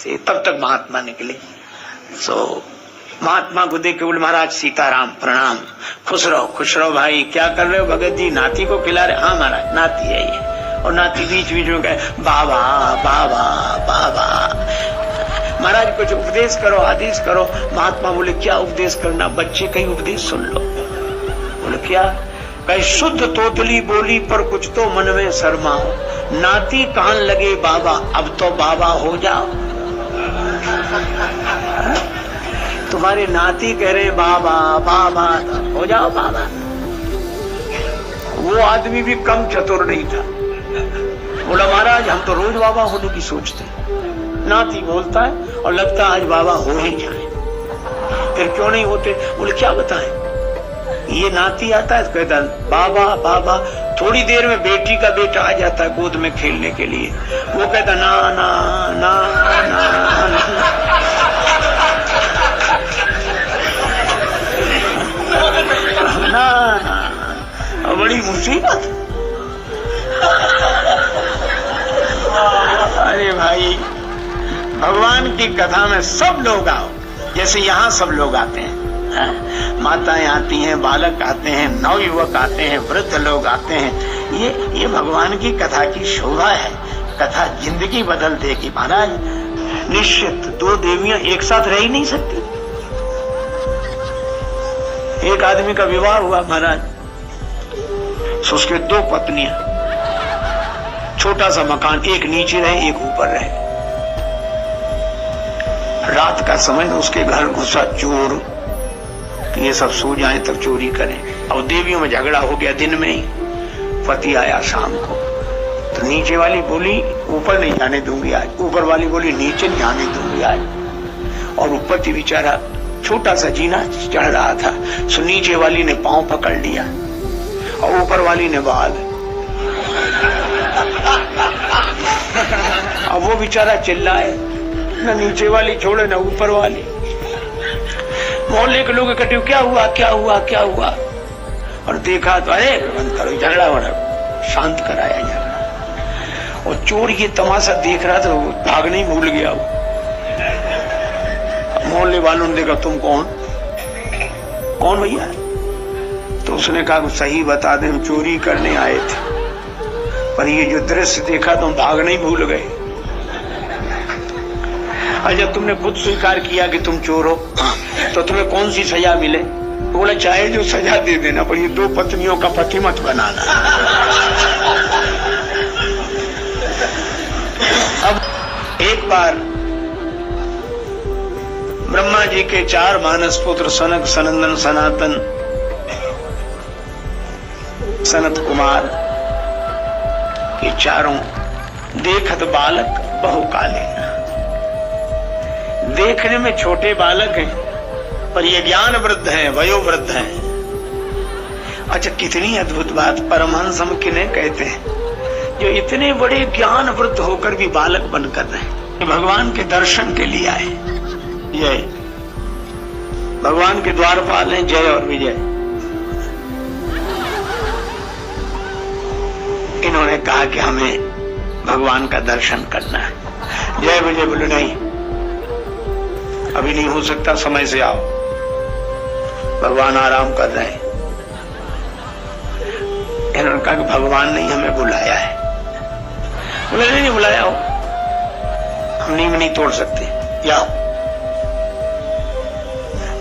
से, तब तक महात्मा निकले। सो महात्मा को देख के बोले महाराज सीताराम प्रणाम, खुश रहो भाई, क्या कर रहे हो भगत जी, नाती को खिला रहे? हाँ महाराज नाती है ये। और नाती बीच बीच में कहे बाबा बाबा बाबा, महाराज कुछ उपदेश करो, आदेश करो। महात्मा बोले क्या उपदेश करना, बच्चे कहीं उपदेश सुन लो। बोले क्या? कहीं शुद्ध तोतली बोली पर कुछ तो मन में शर्मा हो, नाती कान लगे बाबा, अब तो बाबा हो जाओ। तुम्हारे नाती कह रहे बाबा बाबा, हो जाओ बाबा। वो आदमी भी कम चतुर नहीं था, बोला महाराज हम तो रोज बाबा होने की सोचते। नाती बोलता है और लगता है आज बाबा हो ही जाए, फिर क्यों नहीं होते? बोले क्या बताएं? ये नाती आता है कहता है बाबा बाबा, थोड़ी देर में बेटी का बेटा आ जाता है गोद में खेलने के लिए, वो कहता ना ना ना ना, ना, ना। बड़ी मुसीबत। अरे भाई भगवान की कथा में सब लोग आओ, जैसे यहाँ सब लोग आते हैं, माताएं आती हैं, बालक आते हैं, नवयुवक आते हैं, वृद्ध लोग आते हैं। ये भगवान की कथा की शोभा है। कथा जिंदगी बदल देगी महाराज। निश्चित दो देवियां एक साथ रह ही नहीं सकती। एक आदमी का विवाह हुआ महाराज, तो उसके दो पत्नियां, छोटा सा मकान, एक नीचे रहे एक ऊपर रहे। रात का समय उसके घर घुसा चोर, ये सब सो जाए तब चोरी करें। और देवियों में झगड़ा हो गया दिन में ही। पति आया शाम को, तो नीचे वाली बोली ऊपर नहीं जाने दूंगी आज, ऊपर वाली बोली नीचे नहीं आने दूंगी आज। और पति बेचारा छोटा सा जीना चढ़ रहा था, सो नीचे वाली ने पांव पकड़ लिया और ऊपर वाली ने बाल। अब वो बेचारा चिल्लाए, न नीचे वाली छोड़े न ऊपर वाली। मोहल्ले के लोग इकट्ठे, क्या हुआ क्या हुआ क्या हुआ? और देखा तो अरे बंद करो झगड़ा हो रहा, शांत कराया झगड़ा। और चोर ये तमाशा देख रहा था, भागने ही भूल गया वो। मोहल्ले वालों ने देखा तुम कौन भैया? तो उसने कहा सही बता दे, हम चोरी करने आए थे, पर ये जो दृश्य देखा तो हम भागने ही भूल गए। और जब तुमने खुद स्वीकार किया कि तुम चोर हो, तो तुम्हें कौन सी सजा मिले? बोला चाहे जो सजा दे देना, पर ये दो पत्नियों का पति मत बनाना। अब एक बार ब्रह्मा जी के 4 मानस पुत्र सनक सनंदन सनातन सनत कुमार, ये चारों देखत बालक बहुकालीन। देखने में छोटे बालक हैं, पर ये ज्ञान वृद्ध हैं, वयोवृद्ध हैं। अच्छा कितनी अद्भुत बात, परमहंस हम किन्हें कहते हैं, जो इतने बड़े ज्ञान वृद्ध होकर भी बालक बनकर रहे, भगवान के दर्शन के लिए आए। जय भगवान के द्वारपाल हैं, जय और विजय। इन्होंने कहा कि हमें भगवान का दर्शन करना है। जय विजय बोले नहीं अभी नहीं हो सकता, समय से आओ, भगवान आराम कर रहे हैं। इन्होंने कहा कि भगवान ने हमें बुलाया है। बोले नहीं बुलाया हो, हम नींव नहीं तोड़ सकते, जाओ।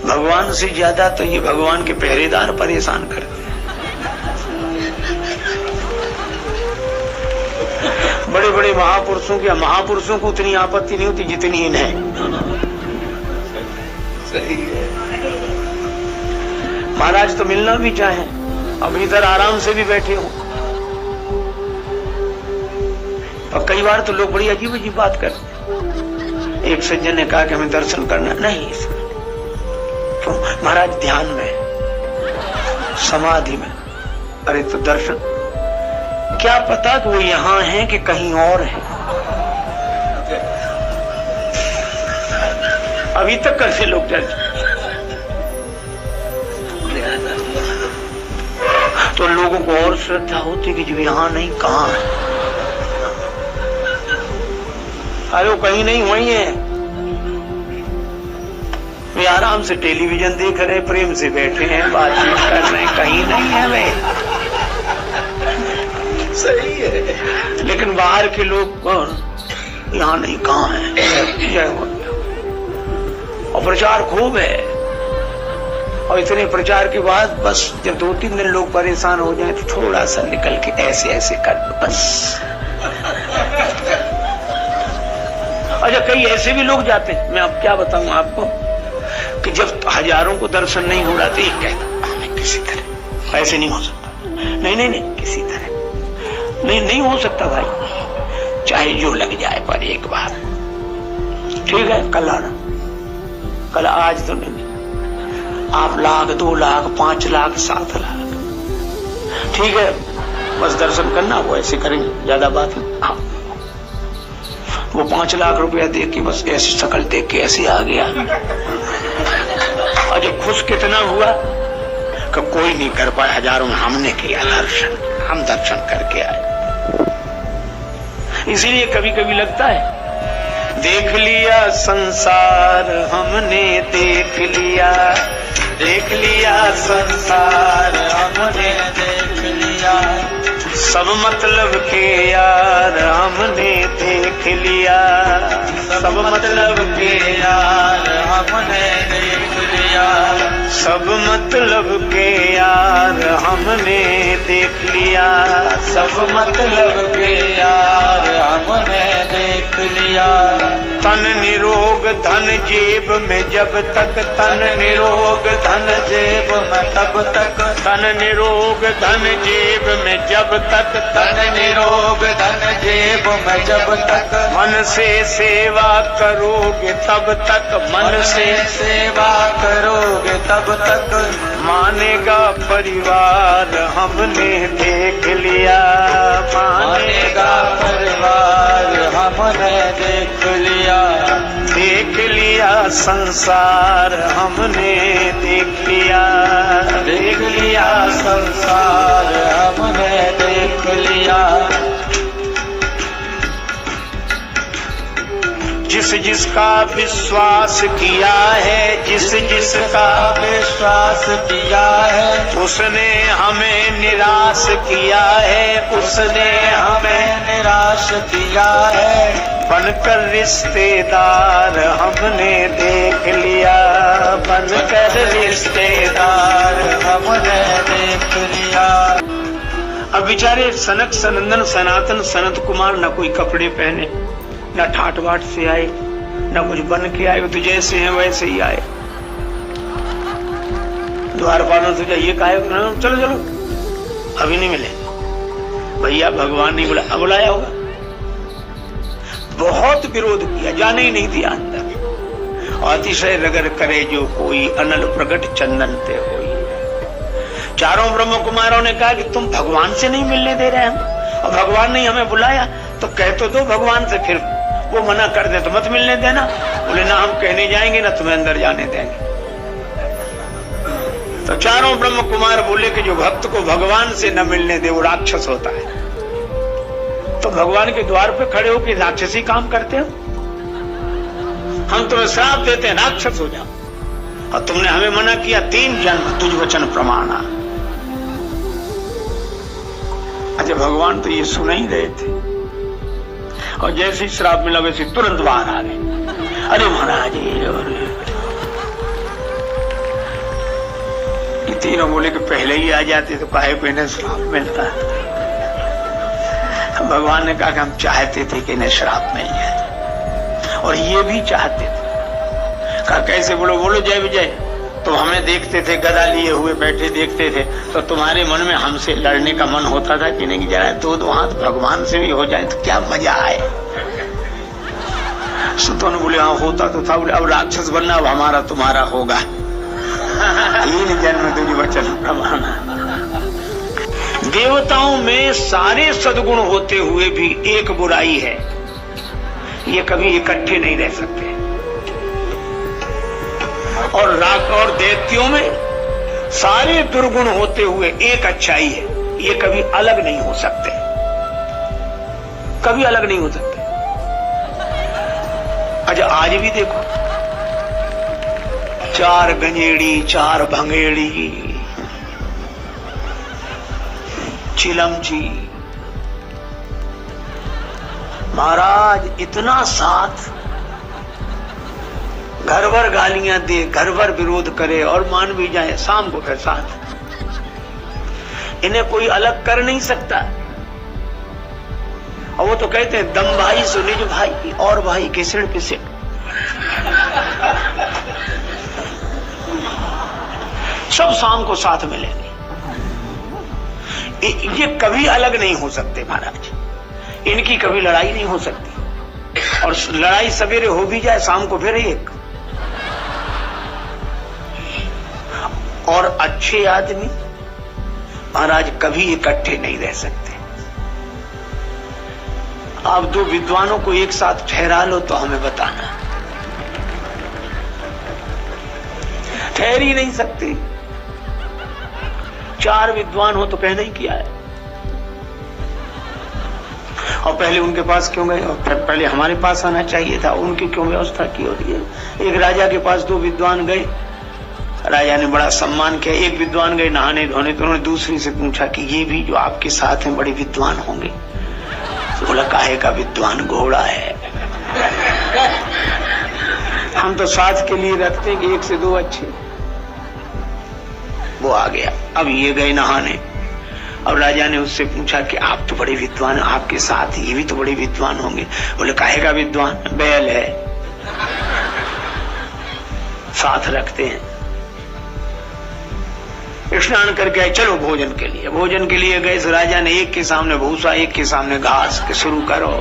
भगवान से ज्यादा तो ये भगवान के पहरेदार परेशान करते हैं। बड़े बड़े महापुरुषों को उतनी आपत्ति नहीं होती जितनी इन्हें। महाराज तो मिलना भी चाहे, अब इधर आराम से भी बैठे हो। और कई बार तो लोग बड़ी अजीब अजीब बात करते। एक सज्जन ने कहा कि हमें दर्शन करना नहीं, तो महाराज ध्यान में, समाधि में। अरे तो दर्शन क्या पता कि वो यहां है कि कहीं और है। अभी तक कैसे लोग चर्चा, तो लोगों को और श्रद्धा होती कि जो यहां नहीं कहां है। अरे वो कहीं नहीं वही है। वे आराम से टेलीविजन देख रहे, प्रेम से बैठे हैं, बातचीत कर रहे हैं, कहीं नहीं है वे। सही है। लेकिन बाहर के लोग कौन, यहाँ नहीं, कहाँ है, और प्रचार खूब है। और इतने प्रचार के बाद बस जब 2-3 दिन लोग परेशान हो जाए तो थोड़ा सा निकल के ऐसे ऐसे कर दो बस। अच्छा, कई ऐसे भी लोग जाते हैं, मैं अब क्या बताऊं आपको, कि जब हजारों को दर्शन नहीं हो रहा तो एक कहता हमें किसी तरह, ऐसे नहीं हो सकता, नहीं नहीं नहीं किसी तरह नहीं हो सकता भाई, चाहे जो लग जाए पर एक बार, ठीक है, कल आना, कल, आज तो नहीं, आप 1 लाख 2 लाख 5 लाख 7 लाख, ठीक है, बस दर्शन करना, वो ऐसे करेंगे, ज्यादा बात नहीं। हाँ, वो 5 लाख रुपया देख के बस ऐसी शक्ल देख के ऐसे आ गया, और जब खुश कितना हुआ कि कोई नहीं कर पाया, हजारों में हमने किया दर्शन, हम दर्शन करके आए। इसीलिए कभी कभी लगता है देख लिया संसार हमने, देख लिया संसार हमने, देख लिया सब मतलब के यार हमने, देख लिया सब मतलब के यार हमने, देख लिया सब मतलब के यार हमने, देख लिया सब मतलब के यार हमने, देख लिया। तन निरोग धन जेब में जब तक, तन निरोग धन जेब में तब तक, तन निरोग धन जेब में जब तक, तन निरोग धन जेब में जब तक, मन से सेवा करोगे तब तक, मन से सेवा करोगे तब तक, मानेगा परिवार हमने, देख लिया मानेगा परिवार हमने, देख लिया संसार हमने, देख लिया संसार हमने, देख लिया। जिस जिसका विश्वास किया है, जिस जिसका विश्वास किया है, उसने हमें निराश किया है, उसने हमें निराश किया है। बनकर रिश्तेदार हमने देख लिया, बनकर रिश्तेदार हमने देख लिया। अब बेचारे सनक सनंदन सनातन सनत कुमार न कोई कपड़े पहने, न ठाट बाट से आए, न कुछ बन के आए, तो जैसे हैं वैसे ही आए। द्वारपालों से जाइए, कहा चलो चलो, अभी नहीं मिले भैया, भगवान नहीं बुलाया होगा। बहुत विरोध किया, जाने ही नहीं दिया अंदर। और अतिशय रगर करे जो कोई, अनल प्रगट चंदन ते होई। चारों ब्रह्म कुमारों ने कहा कि तुम भगवान से नहीं मिलने दे रहे हम, और भगवान ने हमें बुलाया तो कह तो दो भगवान से, फिर वो मना कर दे तो मत मिलने देना। बोले ना हम कहने जाएंगे ना तुम्हें अंदर जाने देंगे। तो चारों ब्रह्म कुमार बोले कि जो भक्त को भगवान से न मिलने दे वो राक्षस होता है। तो भगवान के द्वार पे खड़े हो के राक्षसी काम करते हो, हम तुम्हें श्राप देते हैं राक्षस हो जाओ, और तुमने हमें मना किया 3 जन्म तुझ वचन प्रमाणा। अच्छा, भगवान तो ये सुन ही रहे थे, और जैसे श्राप मिला वैसे तुरंत बाहर आ गए। अरे महाराज ये तीनों बोले कि पहले ही आ जाते तो काहे को इन्हें श्राप मिलता। भगवान ने कहा कि हम चाहते थे कि इन्हें श्राप नहीं है, और ये भी चाहते थे। कहा कैसे? बोलो जय विजय। तो हमें देखते थे गदा लिए हुए बैठे देखते थे, तो तुम्हारे मन में हमसे लड़ने का मन होता था कि नहीं, जरा 2 हाथ भगवान से भी हो जाए तो क्या मजा आए। सुतो ने बोले हाँ होता तो था। बोले अब राक्षस बनना, अब हमारा तुम्हारा होगा। 3 जन्म तुझे वचन प्रमाण। देवताओं में सारे सद्गुण होते हुए भी एक बुराई है, ये कभी इकट्ठे नहीं रह सकते। और राग और दैत्यों में सारे दुर्गुण होते हुए एक अच्छाई है, ये कभी अलग नहीं हो सकते, कभी अलग नहीं हो सकते। अच्छा आज भी देखो, चार गंजेड़ी, चार भंगेड़ी, चिलमची। महाराज इतना साथ, घर भर गालियां दे, घर भर विरोध करे और मान भी जाए, शाम को फिर साथ। इन्हें कोई अलग कर नहीं सकता। और वो तो कहते हैं दम भाई सो निज भाई, और भाई किसड़ पिसड़। सब शाम को साथ मिलेंगे। ये कभी अलग नहीं हो सकते महाराज, इनकी कभी लड़ाई नहीं हो सकती। और लड़ाई सवेरे हो भी जाए, शाम को फिर एक। और अच्छे आदमी महाराज कभी इकट्ठे नहीं रह सकते। आप दो विद्वानों को एक साथ ठहरा लो तो हमें बताना, ठहर ही नहीं सकते। चार विद्वान हो तो कहना ही क्या है। और पहले उनके पास क्यों गए, और फिर पहले हमारे पास आना चाहिए था। उनकी क्यों व्यवस्था की होती है। एक राजा के पास दो विद्वान गए, राजा ने बड़ा सम्मान किया। एक विद्वान गए नहाने धोने, तो उन्होंने दूसरी से पूछा कि ये भी जो आपके साथ हैं बड़े विद्वान होंगे। तो बोला काहे का विद्वान, घोड़ा है। हम तो साथ के लिए रखते हैं कि एक से दो अच्छे। वो आ गया। अब ये गए नहाने। अब राजा ने उससे पूछा कि आप तो बड़े विद्वान, आपके साथ ये भी तो बड़े विद्वान होंगे। बोले काहे का विद्वान, बैल है, साथ रखते हैं। स्नान करके आए, चलो भोजन के लिए। भोजन के लिए गए, राजा ने एक के सामने भूसा, एक के सामने घास के शुरू करो।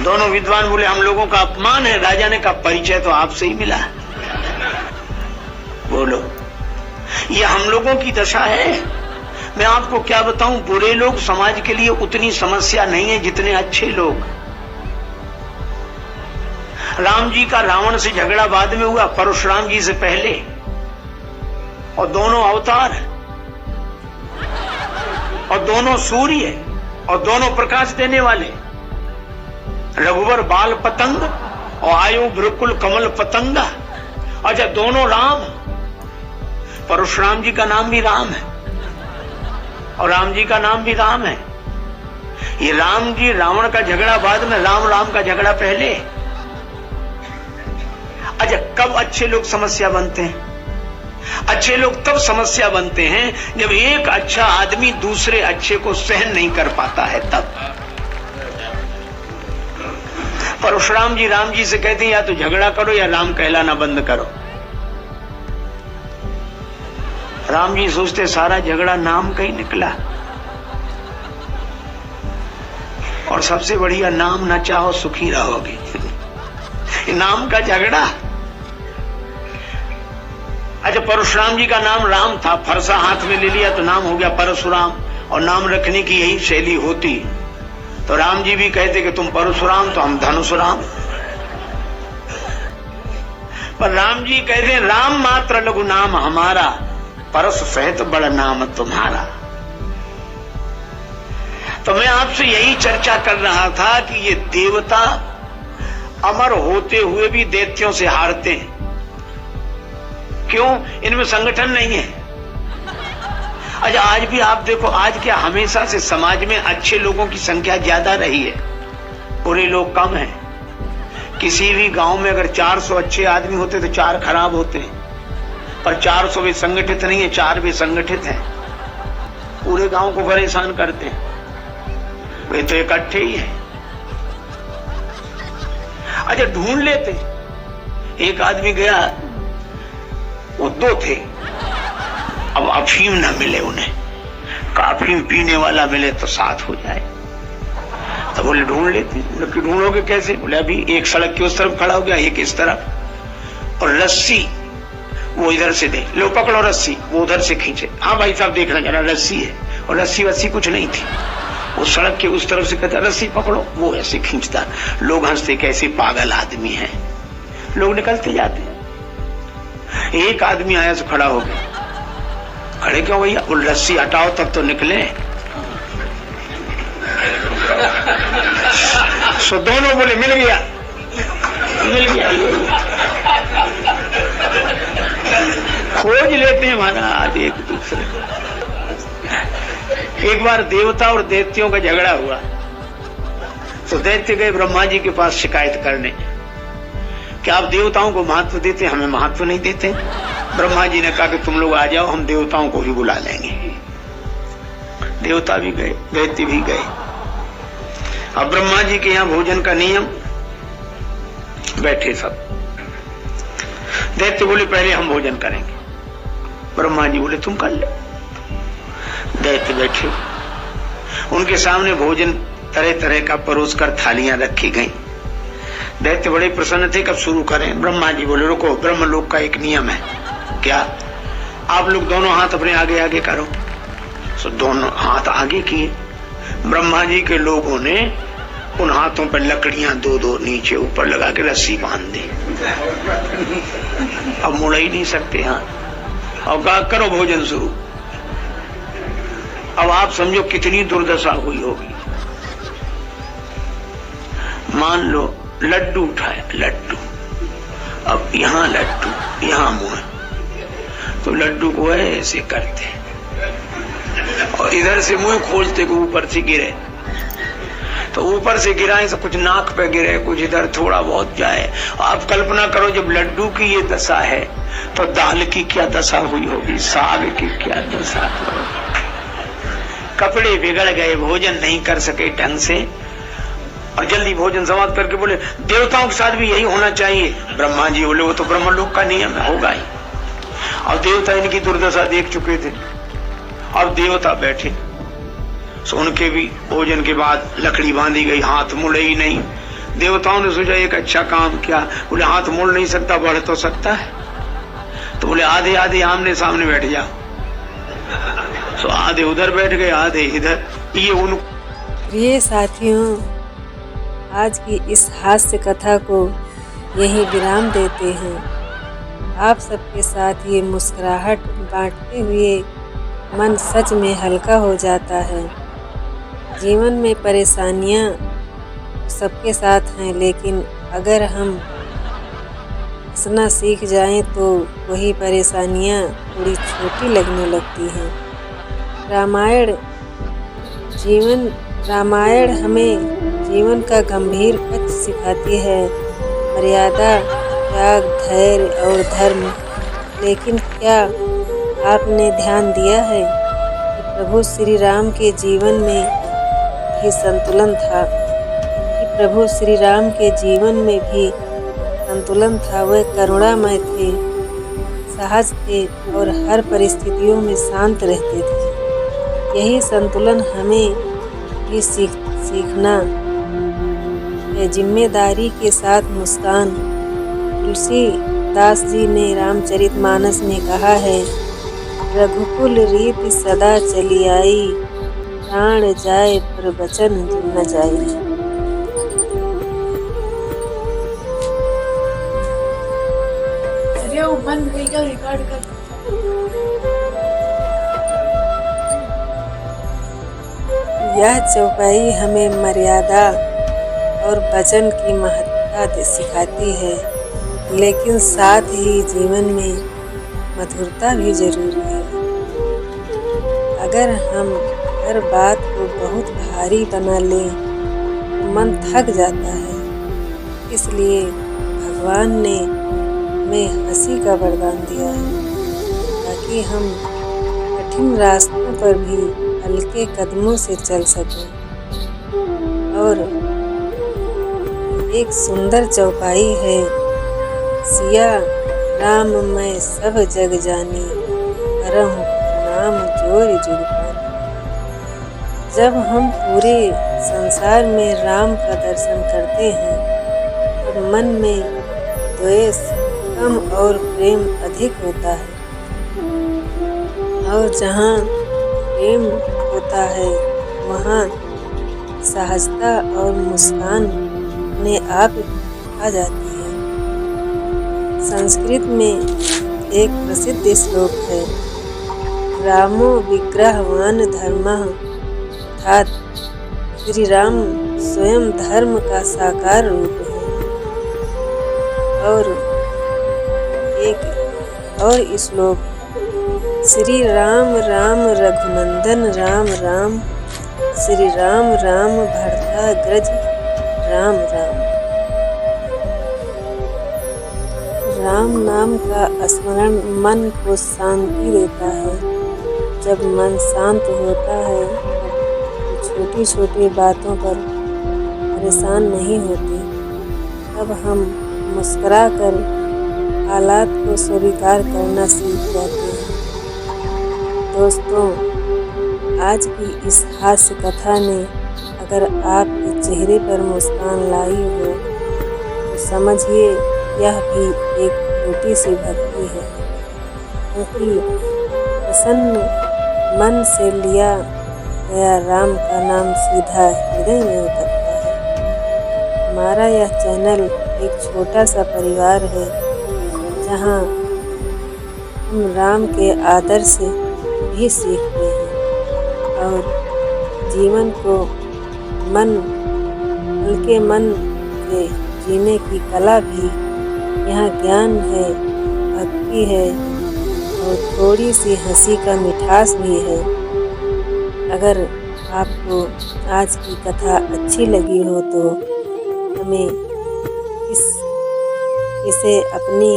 दोनों विद्वान बोले हम लोगों का अपमान है। राजा ने कहा परिचय तो आपसे ही मिला। बोलो, ये हम लोगों की दशा है। मैं आपको क्या बताऊं, बुरे लोग समाज के लिए उतनी समस्या नहीं है जितने अच्छे लोग। राम जी का रावण से झगड़ा बाद में हुआ, परशुराम जी से पहले। और दोनों अवतार, और दोनों सूर्य, और दोनों प्रकाश देने वाले। रघुवर बाल पतंग और आयु भ्रुकुल कमल पतंगा। अच्छा, दोनों राम। परशुराम जी का नाम भी राम है और राम जी का नाम भी राम है। ये राम जी रावण का झगड़ा बाद में, राम का झगड़ा पहले। अच्छा, कब अच्छे लोग समस्या बनते हैं? अच्छे लोग तब समस्या बनते हैं जब एक अच्छा आदमी दूसरे अच्छे को सहन नहीं कर पाता है, तब। परशुराम जी राम जी से कहते हैं या तो झगड़ा करो या राम कहलाना बंद करो। राम जी सोचते सारा झगड़ा नाम का ही निकला। और सबसे बढ़िया, नाम ना चाहो सुखी रहोगे। नाम का झगड़ा। अच्छा, परशुराम जी का नाम राम था, फरसा हाथ में ले लिया तो नाम हो गया परशुराम। और नाम रखने की यही शैली होती तो राम जी भी कहते कि तुम परशुराम तो हम धनुषराम। पर राम जी कहते राम मात्र लघु नाम हमारा, परस सहित बड़ा नाम तुम्हारा। तो मैं आपसे यही चर्चा कर रहा था कि ये देवता अमर होते हुए भी दैत्यों से हारते हैं। क्यों? इनमें संगठन नहीं है। अच्छा, आज भी आप देखो, आज क्या हमेशा से समाज में अच्छे लोगों की संख्या ज्यादा रही है, बुरे लोग कम हैं। किसी भी गांव में अगर 400 अच्छे आदमी होते तो 4 खराब होते हैं। पर 400 भी संगठित नहीं है, 4 भी संगठित हैं, पूरे गांव को परेशान करते हैं। वे तो इकट्ठे ही है। अच्छा, ढूंढ लेते। एक आदमी गया, वो 2 थे। अब अफीम ना मिले उन्हें, अफीम पीने वाला मिले तो साथ हो जाए। तो बोले ढूंढ लेते। बोले ढूंढोगे कैसे? बोले अभी एक सड़क की उस तरफ खड़ा हो गया, एक इस तरफ, और रस्सी वो इधर से दे, लो पकड़ो रस्सी, वो उधर से खींचे। हाँ भाई साहब देखना जरा, रस्सी है। और रस्सी वस्सी कुछ नहीं थी। वो सड़क के उस तरफ से कहता रस्सी पकड़ो, वो ऐसे खींचता। लोग हंसते कैसे पागल आदमी है। लोग निकलते जाते। एक आदमी आया तो खड़ा हो गया। खड़े क्यों भैया? वो रस्सी हटाओ तब तो निकले। सो दोनों बोले मिल गया। मिल गया। खोज लेते हैं महाराज एक दूसरे को। एक बार देवता और दैत्यों का झगड़ा हुआ तो दैत्य गए ब्रह्मा जी के पास शिकायत करने कि आप देवताओं को महत्व देते, हमें महत्व नहीं देते। ब्रह्मा जी ने कहा कि तुम लोग आ जाओ, हम देवताओं को भी बुला लेंगे। देवता भी गए, दैत्य भी गए। अब ब्रह्मा जी के यहाँ भोजन का नियम, बैठे सब। दैत्य बोले पहले हम भोजन करेंगे। ब्रह्मा जी बोले तुम कर लो। दैत्य बैठे, उनके सामने भोजन तरह तरह का परोस कर थालियां रखी गई। दैत्य बड़े प्रसन्न थे, कब शुरू करें। ब्रह्मा जी बोले रुको, ब्रह्मलोक का एक नियम है। क्या? आप लोग दोनों हाथ अपने आगे आगे करो। तो दोनों हाथ आगे किए। ब्रह्मा जी के लोगों ने उन हाथों पर लकड़ियां दो दो नीचे ऊपर लगा के रस्सी बांध दी। अब मुड़ ही नहीं सकते हाथ। और कहा करो भोजन शुरू। अब आप समझो कितनी दुर्दशा हुई होगी। मान लो लड्डू उठाए, लड्डू, अब यहाँ लड्डू, यहाँ मुंह, तो लड्डू को ऐसे करते और इधर से मुंह खोलते को ऊपर से गिरे, तो ऊपर से गिराए तो कुछ नाक पे गिरे, कुछ इधर थोड़ा बहुत जाए। आप कल्पना करो जब लड्डू की ये दशा है तो दाल की क्या दशा हुई होगी, साग की क्या दशा होगी। कपड़े बिगड़ गए, भोजन नहीं कर सके ढंग से, और जल्दी भोजन समाप्त करके बोले देवताओं के साथ भी यही होना चाहिए। ब्रह्मा जी बोले वो तो ब्रह्मलोक का नियम है, होगा ही। और देवता इनकी दुर्दशा देख चुके थे। अब देवता बैठे, सो उनके भी भोजन के बाद लकड़ी बांधी गई, हाथ मुड़े ही नहीं। देवताओं ने सोचा एक अच्छा काम किया। बोले हाथ मुड़ नहीं सकता, बढ़ तो सकता है। तो बोले आधे आधे आमने सामने बैठ जाओ। सो आधे उधर बैठ गए, आधे इधर। ये उन प्रिय साथियों, आज की इस हास्य कथा को यही विराम देते हैं। आप सबके साथ ये मुस्कुराहट बांटते हुए मन सच में हल्का हो जाता है। जीवन में परेशानियां सबके साथ हैं, लेकिन अगर हम हंसना सीख जाएं तो वही परेशानियां थोड़ी छोटी लगने लगती हैं। रामायण हमें जीवन का गंभीर पक्ष सिखाती है, मर्यादा, त्याग, धैर्य और धर्म। लेकिन क्या आपने ध्यान दिया है कि प्रभु श्री राम के जीवन में भी संतुलन था, वह करुणामय थे, सहज थे और हर परिस्थितियों में शांत रहते थे। यही संतुलन हमें भी सीखना है। जिम्मेदारी के साथ मुस्कान। तुलसीदास जी ने रामचरितमानस में कहा है, रघुकुल रीति सदा चली आई, प्राण जाए पर वचन न जाए। यह चौपाई हमें मर्यादा और वचन की महत्ता सिखाती है, लेकिन साथ ही जीवन में मधुरता भी जरूरी है। अगर हम हर बात को बहुत भारी बना लें तो मन थक जाता है। इसलिए भगवान ने हमें हंसी का वरदान दिया है, ताकि हम कठिन रास्तों पर भी हल्के कदमों से चल सकें। और एक सुंदर चौपाई है, सिया राम मैं सब जग जानी, करहूं नाम जोर जुग पानी। जब हम पूरे संसार में राम का दर्शन करते हैं तो मन में द्वेष कम और प्रेम अधिक होता है, और जहाँ प्रेम होता है वहाँ सहजता और मुस्कान अपने आप आ जाती है। संस्कृत में एक प्रसिद्ध श्लोक है, रामो विग्रहवान धर्मः, अर्थात श्री राम स्वयं धर्म का साकार रूप है। और एक और श्लोक, श्री राम राम रघुनंदन राम राम, श्री राम राम भरताग्रज राम राम। राम नाम का स्मरण मन को शांति देता है। जब मन शांत होता है तो छोटी छोटी बातों पर परेशान नहीं होते। तब हम मुस्कुरा कर हालात को स्वीकार करना सीख जाते हैं। दोस्तों, आज की इस हास्य कथा ने अगर आपके चेहरे पर मुस्कान लाई हो तो समझिए यह भी एक छोटी सी भक्ति है, क्योंकि प्रसन्न मन से लिया गया राम का नाम सीधा हृदय में उतरता है। हमारा यह चैनल एक छोटा सा परिवार है जहाँ हम राम के आदर्श भी सीखते हैं और जीवन को हल्के मन से जीने की कला भी। यहाँ ज्ञान है, भक्ति है और थोड़ी सी हंसी का मिठास भी है। अगर आपको आज की कथा अच्छी लगी हो तो हमें इसे अपनी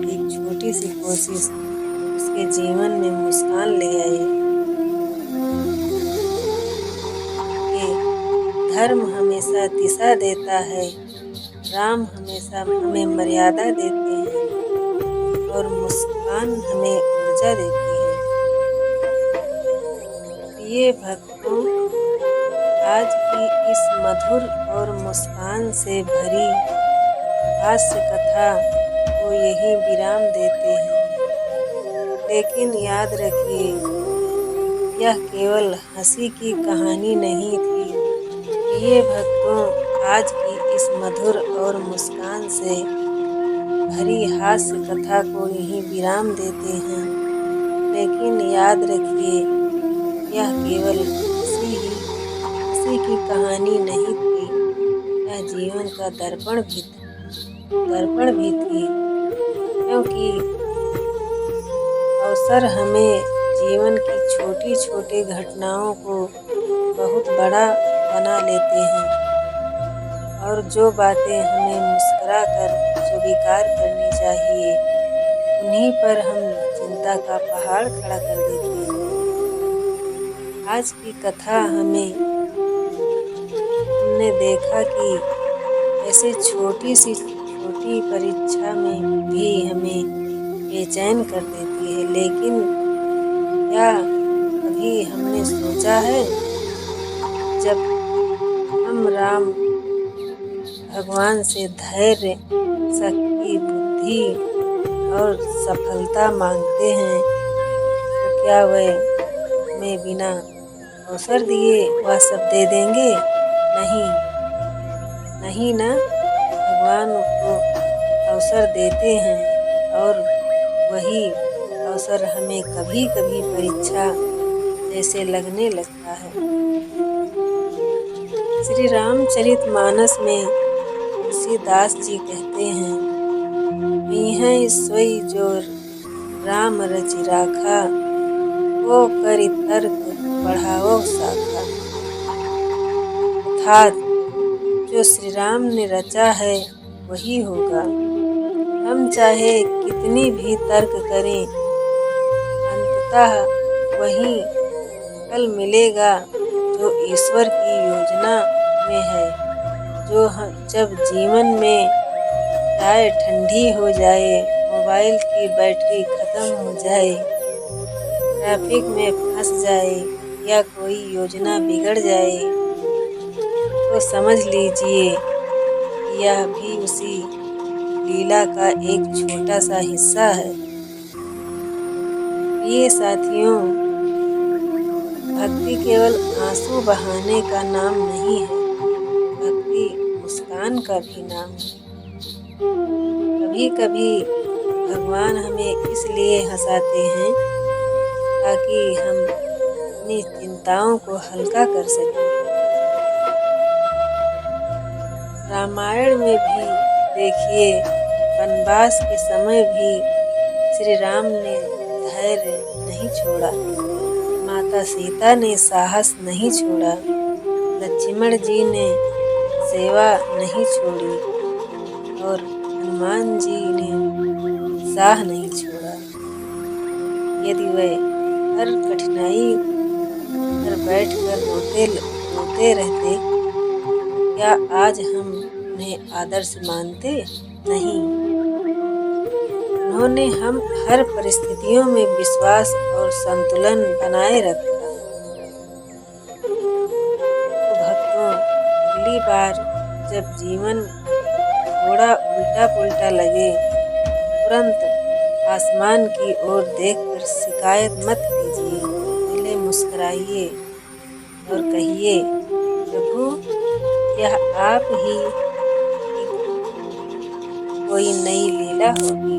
एक छोटी सी कोशिश उसके जीवन में मुस्कान ले आए। ये धर्म हमेशा दिशा देता है, राम हमेशा हमें मर्यादा देते हैं और मुस्कान हमें ऊर्जा देती है। ये भक्तों, आज की इस मधुर और मुस्कान से भरी हास्य कथा को यही विराम देते हैं। लेकिन याद रखिए, यह केवल हंसी की कहानी नहीं थी। ये भक्तों, आज की इस मधुर और मुस्कान से भरी हास्य कथा को यही विराम देते हैं। लेकिन याद रखिए, यह केवल हंसी की कहानी नहीं थी, यह जीवन का दर्पण भी थी, क्योंकि अवसर हमें जीवन की छोटी छोटी घटनाओं को बहुत बड़ा बना लेते हैं और जो बातें हमें मुस्कुरा कर स्वीकार करनी चाहिए, उन्हीं पर हम चिंता का पहाड़ खड़ा कर देते हैं। आज की कथा हमने देखा कि ऐसे छोटी परीक्षा में भी हमें बेचैन कर देती है। लेकिन क्या कभी हमने सोचा है, जब हम राम भगवान से धैर्य, शक्ति, बुद्धि और सफलता मांगते हैं तो क्या वह हमें बिना अवसर दिए वह सब दे देंगे? नहीं ना, भगवान को अवसर देते हैं और वही अवसर हमें कभी कभी परीक्षा जैसे लगने लगता है। श्री रामचरितमानस में तुलसीदास जी कहते हैं, "मीहै सोई जो राम रचि राखा, वो करि तर्क बढ़ाओ शाखा।" अर्थात जो श्री राम ने रचा है वही होगा। हम चाहे कितनी भी तर्क करें, अंततः वही फल मिलेगा जो ईश्वर की योजना में है। जब जीवन में चाय ठंडी हो जाए, मोबाइल की बैटरी खत्म हो जाए, ट्रैफिक में फंस जाए या कोई योजना बिगड़ जाए, तो समझ लीजिए यह भी उसी लीला का एक छोटा सा हिस्सा है। प्रिय साथियों, भक्ति केवल आंसू बहाने का नाम नहीं है, भक्ति मुस्कान का भी नाम है। कभी कभी भगवान हमें इसलिए हंसाते हैं ताकि हम अपनी चिंताओं को हल्का कर सकें। रामायण में भी देखिए, वनवास के समय भी श्री राम ने धैर्य नहीं छोड़ा, माता सीता ने साहस नहीं छोड़ा, लक्ष्मण जी ने सेवा नहीं छोड़ी और हनुमान जी ने उत्साह नहीं छोड़ा। यदि वे हर कठिनाई पर बैठकर रोते रहते, क्या आज हम उन्हें आदर्श मानते? नहीं। उन्होंने हम हर परिस्थितियों में विश्वास और संतुलन बनाए रखा। तो भक्तों, अगली बार जब जीवन थोड़ा उल्टा पुल्टा लगे, तुरंत आसमान की ओर देखकर शिकायत मत कीजिए, पहले मुस्कुराइए और कहिए, प्रभु, यह आप ही की कोई नई लीला होगी।